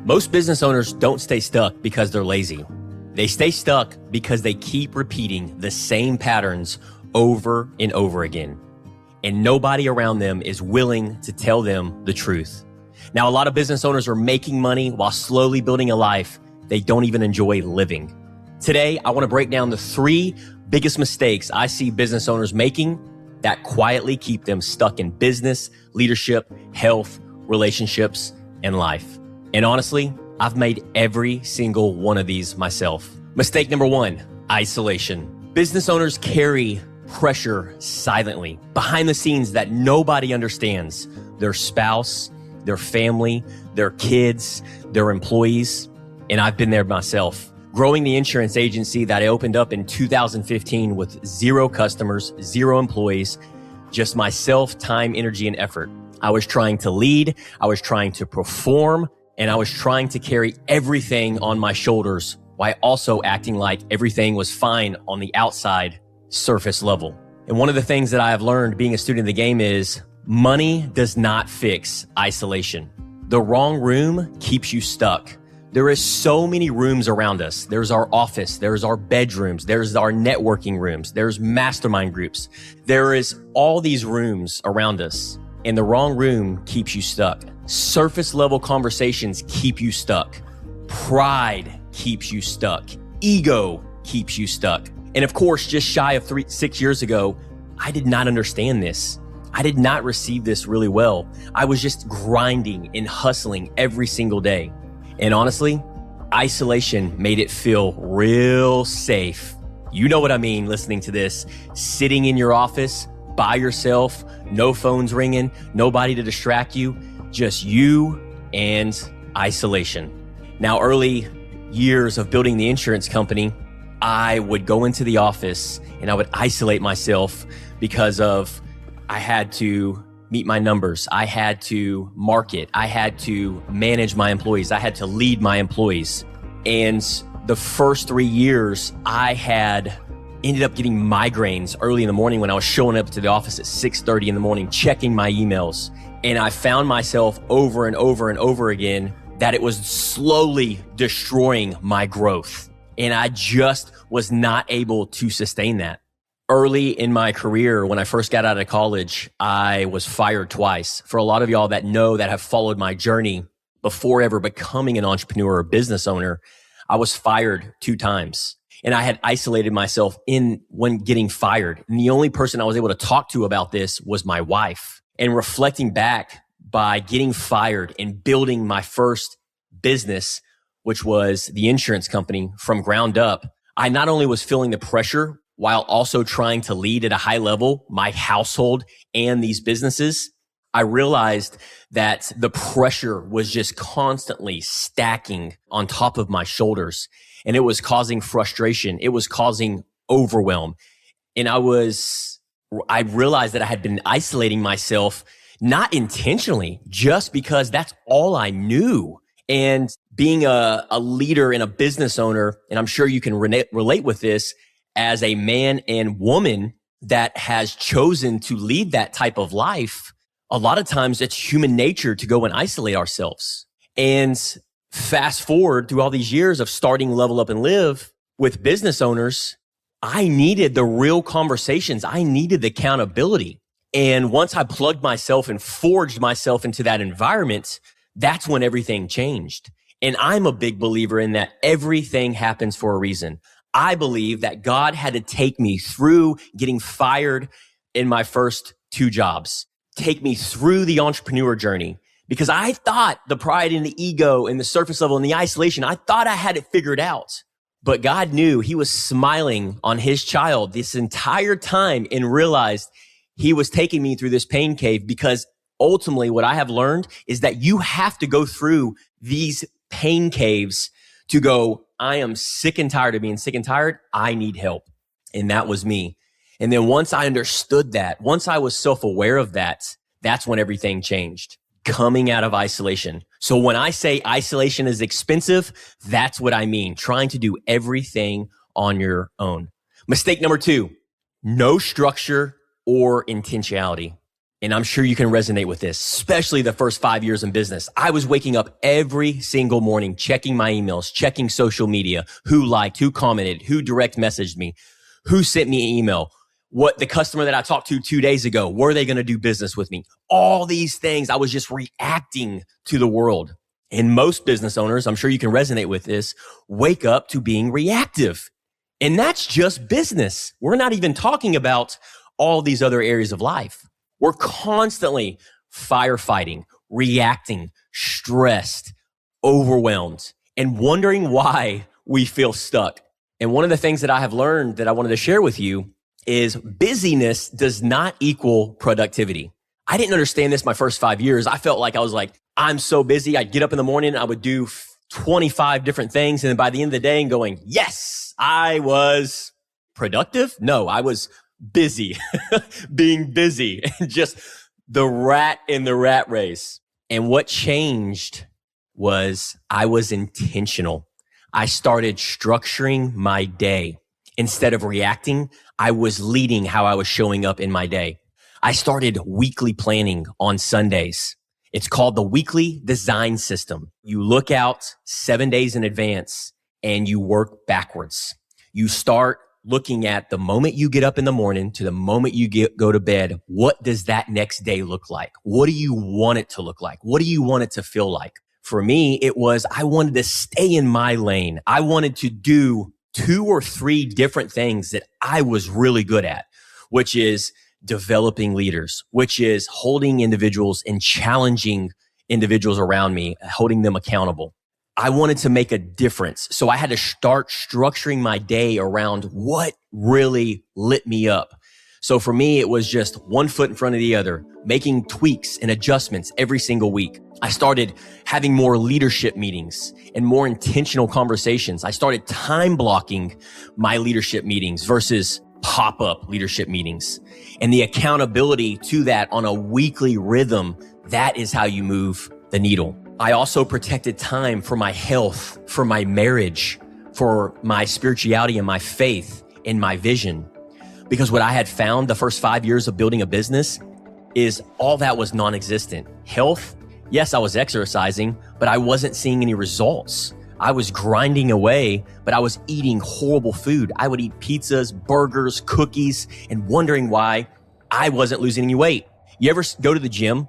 Most business owners don't stay stuck because they're lazy. They stay stuck because they keep repeating the same patterns over and over again. And nobody around them is willing to tell them the truth. Now, a lot of business owners are making money while slowly building a life they don't even enjoy living. Today, I want to break down the 3 biggest mistakes I see business owners making that quietly keep them stuck in business, leadership, health, relationships, and life. And honestly, I've made every single one of these myself. Mistake number 1, isolation. Business owners carry pressure silently, behind the scenes that nobody understands. Their spouse, their family, their kids, their employees. And I've been there myself. Growing the insurance agency that I opened up in 2015 with 0 customers, 0 employees, just myself, time, energy, and effort. I was trying to lead, I was trying to perform, and I was trying to carry everything on my shoulders while also acting like everything was fine on the outside surface level. And one of the things that I have learned being a student of the game is money does not fix isolation. The wrong room keeps you stuck. There is so many rooms around us. There's our office, there's our bedrooms, there's our networking rooms, there's mastermind groups. There is all these rooms around us, and the wrong room keeps you stuck. Surface level conversations keep you stuck. Pride keeps you stuck. Ego keeps you stuck. And of course, just shy of 6 years ago, I did not understand this. I did not receive this really well. I was just grinding and hustling every single day. And honestly, isolation made it feel real safe. You know what I mean listening to this. Sitting in your office by yourself, no phones ringing, nobody to distract you, just you and isolation. Now, early years of building the insurance company, I would go into the office and I would isolate myself because I had to meet my numbers. I had to market. I had to manage my employees. I had to lead my employees. And the first 3 years, I had ended up getting migraines early in the morning when I was showing up to the office at 6:30 in the morning, checking my emails. And I found myself over and over and over again that it was slowly destroying my growth. And I just was not able to sustain that. Early in my career, when I first got out of college, I was fired twice. For a lot of y'all that know, that have followed my journey before ever becoming an entrepreneur or business owner, I was fired 2 times. And I had isolated myself when getting fired. And the only person I was able to talk to about this was my wife. And reflecting back, by getting fired and building my first business, which was the insurance company from ground up, I not only was feeling the pressure while also trying to lead at a high level my household and these businesses, I realized that the pressure was just constantly stacking on top of my shoulders. And it was causing frustration. It was causing overwhelm. And I realized that I had been isolating myself, not intentionally, just because that's all I knew. And being a leader and a business owner, and I'm sure you can relate with this, as a man and woman that has chosen to lead that type of life, a lot of times it's human nature to go and isolate ourselves. And fast forward through all these years of starting Level Up and Live with business owners, I needed the real conversations. I needed the accountability. And once I plugged myself and forged myself into that environment, that's when everything changed. And I'm a big believer in that everything happens for a reason. I believe that God had to take me through getting fired in my first 2 jobs, take me through the entrepreneur journey, because I thought the pride and the ego and the surface level and the isolation, I thought I had it figured out. But God knew. He was smiling on his child this entire time and realized he was taking me through this pain cave, because ultimately what I have learned is that you have to go through these pain caves to go, I am sick and tired of being sick and tired. I need help. And that was me. And then once I understood that, once I was self-aware of that, that's when everything changed. Coming out of isolation. So when I say isolation is expensive, that's what I mean. Trying to do everything on your own. Mistake number 2, no structure or intentionality. And I'm sure you can resonate with this, especially the first 5 years in business. I was waking up every single morning, checking my emails, checking social media, who liked, who commented, who direct messaged me, who sent me an email, what the customer that I talked to 2 days ago, were they going to do business with me? All these things, I was just reacting to the world. And most business owners, I'm sure you can resonate with this, wake up to being reactive. And that's just business. We're not even talking about all these other areas of life. We're constantly firefighting, reacting, stressed, overwhelmed, and wondering why we feel stuck. And one of the things that I have learned that I wanted to share with you is busyness does not equal productivity. I didn't understand this my first 5 years. I felt like I'm so busy. I'd get up in the morning, I would do 25 different things. And then by the end of the day, and going, yes, I was productive. No, I was busy, being busy, and just the rat in the rat race. And what changed was I was intentional. I started structuring my day. Instead of reacting, I was leading how I was showing up in my day. I started weekly planning on Sundays. It's called the weekly design system. You look out 7 days in advance and you work backwards. You start looking at the moment you get up in the morning to the moment you go to bed. What does that next day look like? What do you want it to look like? What do you want it to feel like? For me, it was I wanted to stay in my lane. I wanted to do 2 or 3 different things that I was really good at, which is developing leaders, which is holding individuals and challenging individuals around me, holding them accountable. I wanted to make a difference. So I had to start structuring my day around what really lit me up. So for me, it was just one foot in front of the other, making tweaks and adjustments every single week. I started having more leadership meetings and more intentional conversations. I started time blocking my leadership meetings versus pop-up leadership meetings. And the accountability to that on a weekly rhythm, that is how you move the needle. I also protected time for my health, for my marriage, for my spirituality and my faith and my vision. Because what I had found the first 5 years of building a business is all that was non-existent. Health, yes, I was exercising, but I wasn't seeing any results. I was grinding away, but I was eating horrible food. I would eat pizzas, burgers, cookies, and wondering why I wasn't losing any weight. You ever go to the gym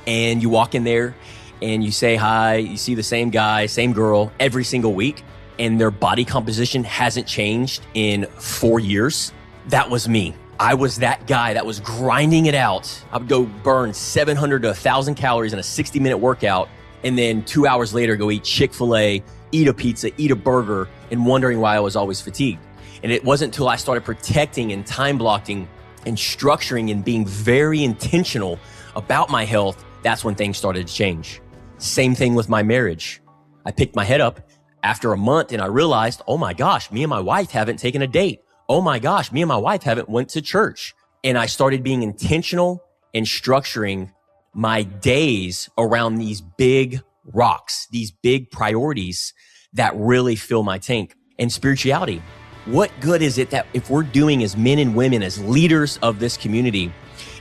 and you walk in there and you say hi, you see the same guy, same girl every single week, and their body composition hasn't changed in 4 years? That was me. I was that guy that was grinding it out. I would go burn 700 to 1,000 calories in a 60-minute workout, and then 2 hours later go eat Chick-fil-A, eat a pizza, eat a burger, and wondering why I was always fatigued. And it wasn't until I started protecting and time blocking and structuring and being very intentional about my health, that's when things started to change. Same thing with my marriage. I picked my head up after a month and I realized, oh my gosh, me and my wife haven't taken a date. Oh my gosh, me and my wife haven't went to church. And I started being intentional and structuring my days around these big rocks, these big priorities that really fill my tank. And spirituality. What good is it that if we're doing as men and women, as leaders of this community,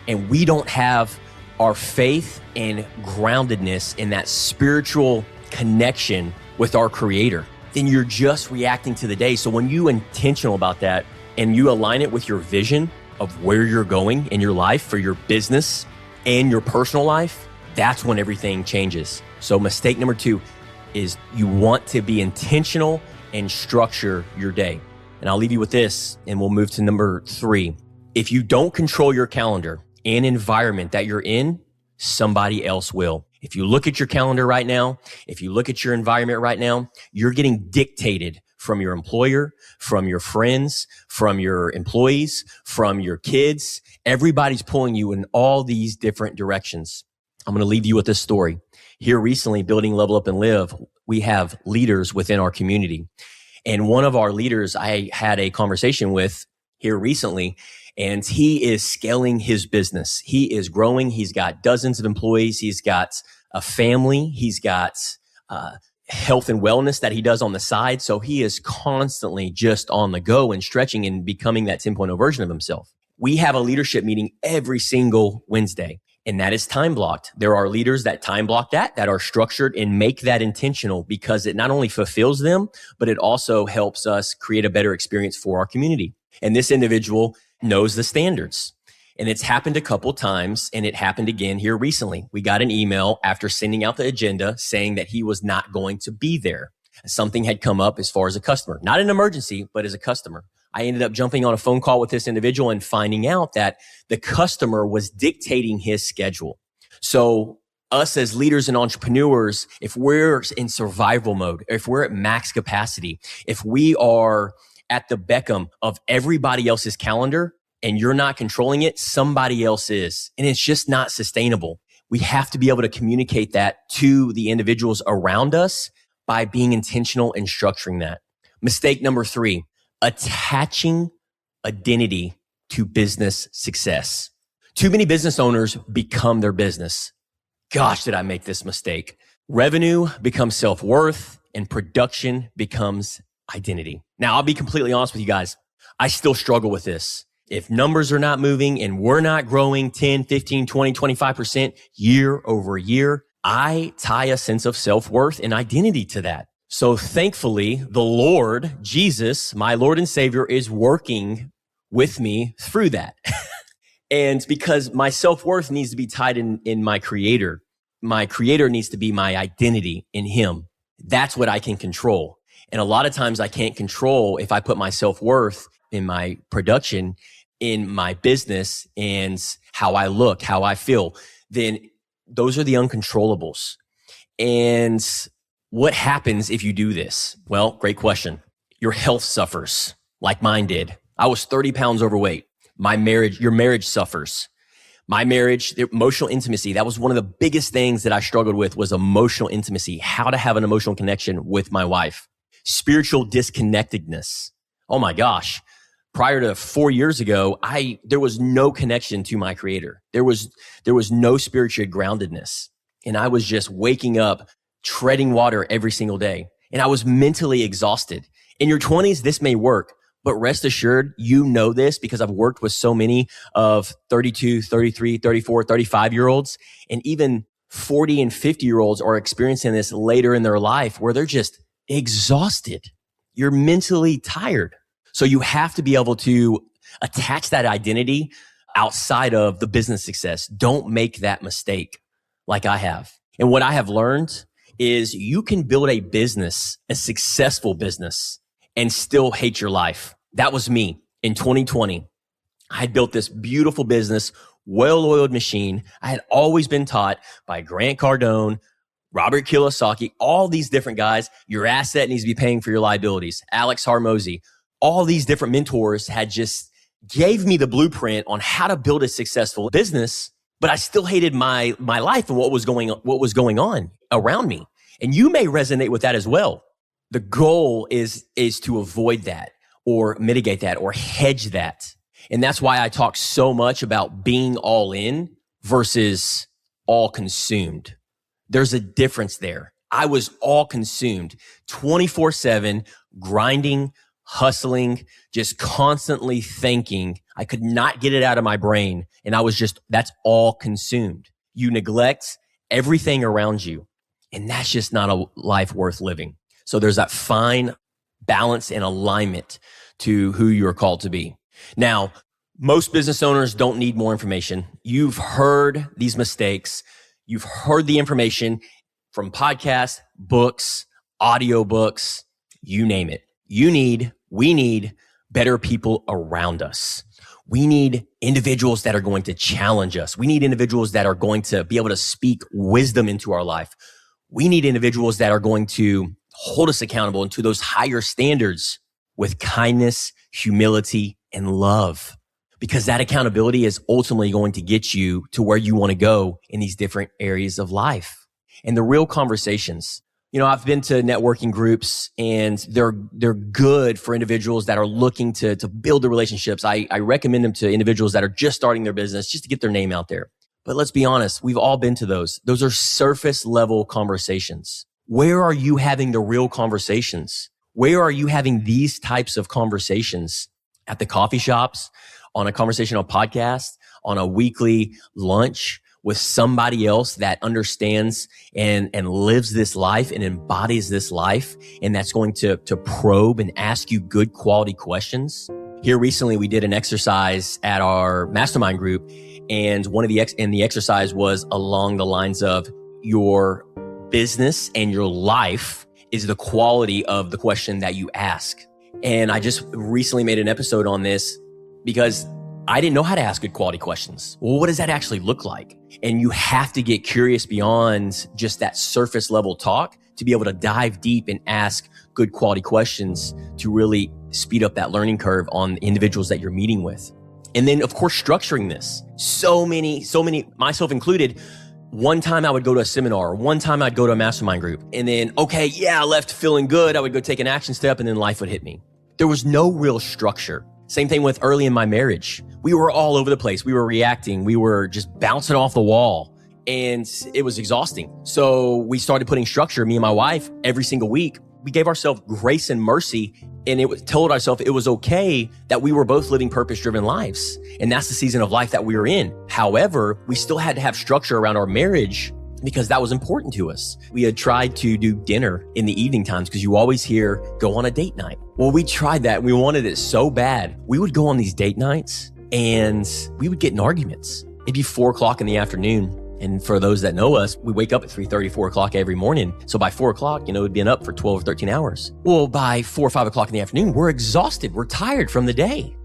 and we don't have our faith and groundedness in that spiritual connection with our Creator, then you're just reacting to the day. So when you're intentional about that and you align it with your vision of where you're going in your life for your business and your personal life, that's when everything changes. So mistake number 2 is you want to be intentional and structure your day. And I'll leave you with this and we'll move to number 3. If you don't control your calendar and environment that you're in, somebody else will. If you look at your calendar right now, if you look at your environment right now, you're getting dictated from your employer, from your friends, from your employees, from your kids. Everybody's pulling you in all these different directions. I'm going to leave you with this story. Here recently, building Level Up and Live, we have leaders within our community. And one of our leaders I had a conversation with here recently, and he is scaling his business. He is growing. He's got dozens of employees. He's got a family. He's got health and wellness that he does on the side. So he is constantly just on the go and stretching and becoming that 10.0 version of himself. We have a leadership meeting every single Wednesday, and that is time blocked. There are leaders that time block that are structured and make that intentional because it not only fulfills them, but it also helps us create a better experience for our community. And this individual knows the standards. And it's happened a couple times, and it happened again here recently. We got an email after sending out the agenda saying that he was not going to be there. Something had come up as far as a customer, not an emergency, but as a customer. I ended up jumping on a phone call with this individual and finding out that the customer was dictating his schedule. So us as leaders and entrepreneurs, if we're in survival mode, if we're at max capacity, if we are at the beckon of everybody else's calendar and you're not controlling it, somebody else is. And it's just not sustainable. We have to be able to communicate that to the individuals around us by being intentional and structuring that. Mistake number 3. Attaching identity to business success. Too many business owners become their business. Gosh, did I make this mistake? Revenue becomes self-worth and production becomes identity. Now, I'll be completely honest with you guys. I still struggle with this. If numbers are not moving and we're not growing 10, 15, 20, 25% year over year, I tie a sense of self-worth and identity to that. So thankfully, the Lord, Jesus, my Lord and Savior, is working with me through that. And because my self-worth needs to be tied in my Creator. My Creator needs to be my identity in Him. That's what I can control. And a lot of times I can't control if I put my self-worth in my production, in my business, and how I look, how I feel. Then those are the uncontrollables. And what happens if you do this? Well, great question. Your health suffers like mine did. I was 30 pounds overweight. Your marriage suffers. My marriage, the emotional intimacy, that was one of the biggest things that I struggled with was emotional intimacy, how to have an emotional connection with my wife. Spiritual disconnectedness. Oh my gosh. Prior to 4 years ago, there was no connection to my Creator. There was no spiritual groundedness. And I was just waking up, treading water every single day. And I was mentally exhausted. In your 20s, this may work, but rest assured, you know this because I've worked with so many of 32, 33, 34, 35-year-olds, and even 40 and 50-year-olds are experiencing this later in their life where they're just exhausted. You're mentally tired. So you have to be able to attach that identity outside of the business success. Don't make that mistake like I have. And what I have learned is you can build a business, a successful business, and still hate your life. That was me in 2020. I had built this beautiful business, well-oiled machine. I had always been taught by Grant Cardone, Robert Kiyosaki, all these different guys, your asset needs to be paying for your liabilities. Alex Hormozy, all these different mentors had just gave me the blueprint on how to build a successful business, but I still hated my life and what was going on around me. And you may resonate with that as well. The goal is to avoid that or mitigate that or hedge that. And that's why I talk so much about being all in versus all consumed. There's a difference there. I was all consumed 24/7, grinding, hustling, just constantly thinking. I could not get it out of my brain. And that's all consumed. You neglect everything around you. And that's just not a life worth living. So there's that fine balance and alignment to who you're called to be. Now, most business owners don't need more information. You've heard these mistakes. You've heard the information from podcasts, books, audiobooks, you name it. We need better people around us. We need individuals that are going to challenge us. We need individuals that are going to be able to speak wisdom into our life. We need individuals that are going to hold us accountable into those higher standards with kindness, humility, and love. Because that accountability is ultimately going to get you to where you want to go in these different areas of life. And the real conversations. I've been to networking groups and they're good for individuals that are looking to build the relationships. I recommend them to individuals that are just starting their business just to get their name out there. But let's be honest, we've all been to those. Those are surface level conversations. Where are you having the real conversations? Where are you having these types of conversations? At the coffee shops? on a conversational podcast, on a weekly lunch with somebody else that understands and lives this life and embodies this life, and that's going to probe and ask you good quality questions. Here recently, we did an exercise at our mastermind group, and one of the exercise was along the lines of your business and your life is the quality of the question that you ask. And I just recently made an episode on this because I didn't know how to ask good quality questions. Well, what does that actually look like? And you have to get curious beyond just that surface level talk to be able to dive deep and ask good quality questions to really speed up that learning curve on individuals that you're meeting with. And then, of course, structuring this. So many, myself included. One time I would go to a seminar, one time I'd go to a mastermind group, and then, I left feeling good. I would go take an action step, and then life would hit me. There was no real structure. Same thing with early in my marriage. We were all over the place. We were reacting. We were just bouncing off the wall, and it was exhausting. So we started putting structure, me and my wife, every single week. We gave ourselves grace and mercy, and told ourselves it was okay that we were both living purpose-driven lives. And that's the season of life that we were in. However, we still had to have structure around our marriage because that was important to us. We had tried to do dinner in the evening times because you always hear, go on a date night. Well, we tried that. We wanted it so bad. We would go on these date nights and we would get in arguments. It'd be 4:00 in the afternoon. And for those that know us, we wake up at 3:30, 4 o'clock every morning. So by 4 o'clock, we'd been up for 12 or 13 hours. Well, by 4 or 5 o'clock in the afternoon, we're exhausted. We're tired from the day.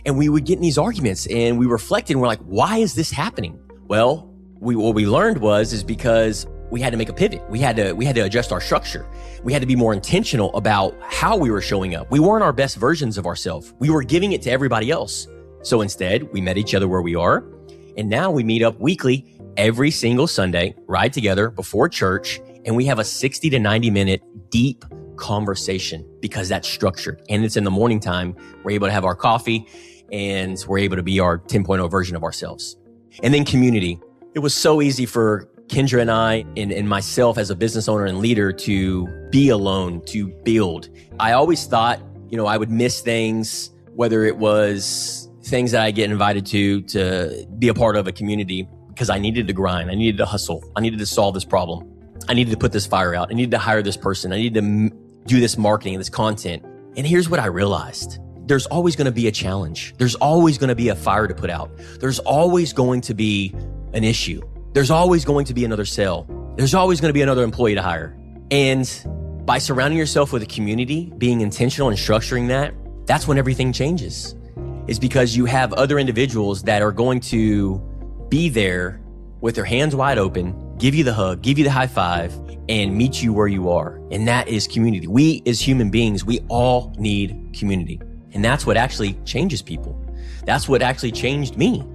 And we would get in these arguments and we reflected and we're like, why is this happening? Well, what we learned is because we had to make a pivot. We had to adjust our structure. We had to be more intentional about how we were showing up. We weren't our best versions of ourselves. We were giving it to everybody else. So instead, we met each other where we are. And now we meet up weekly every single Sunday, ride together before church, and we have a 60 to 90 minute deep conversation because that's structured. And it's in the morning time. We're able to have our coffee and we're able to be our 10.0 version of ourselves. And then community. It was so easy for Kendra and I and myself as a business owner and leader to be alone, to build. I always thought, I would miss things, whether it was things that I get invited to be a part of a community, because I needed to grind. I needed to hustle. I needed to solve this problem. I needed to put this fire out. I needed to hire this person. I needed to do this marketing, this content. And here's what I realized. There's always going to be a challenge. There's always going to be a fire to put out. There's always going to be an issue. There's always going to be another sale. There's always going to be another employee to hire. And by surrounding yourself with a community, being intentional and structuring that, that's when everything changes. It's because you have other individuals that are going to be there with their hands wide open, give you the hug, give you the high five, and meet you where you are. And that is community. We as human beings, we all need community. And that's what actually changes people. That's what actually changed me.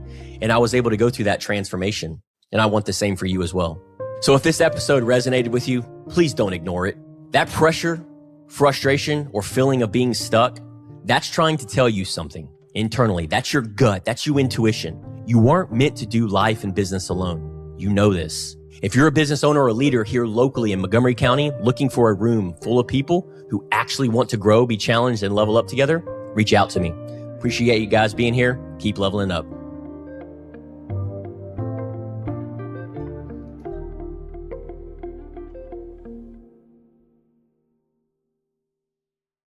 And I was able to go through that transformation. And I want the same for you as well. So if this episode resonated with you, please don't ignore it. That pressure, frustration, or feeling of being stuck, that's trying to tell you something internally. That's your gut. That's your intuition. You weren't meant to do life and business alone. You know this. If you're a business owner or a leader here locally in Montgomery County looking for a room full of people who actually want to grow, be challenged, and level up together, reach out to me. Appreciate you guys being here. Keep leveling up.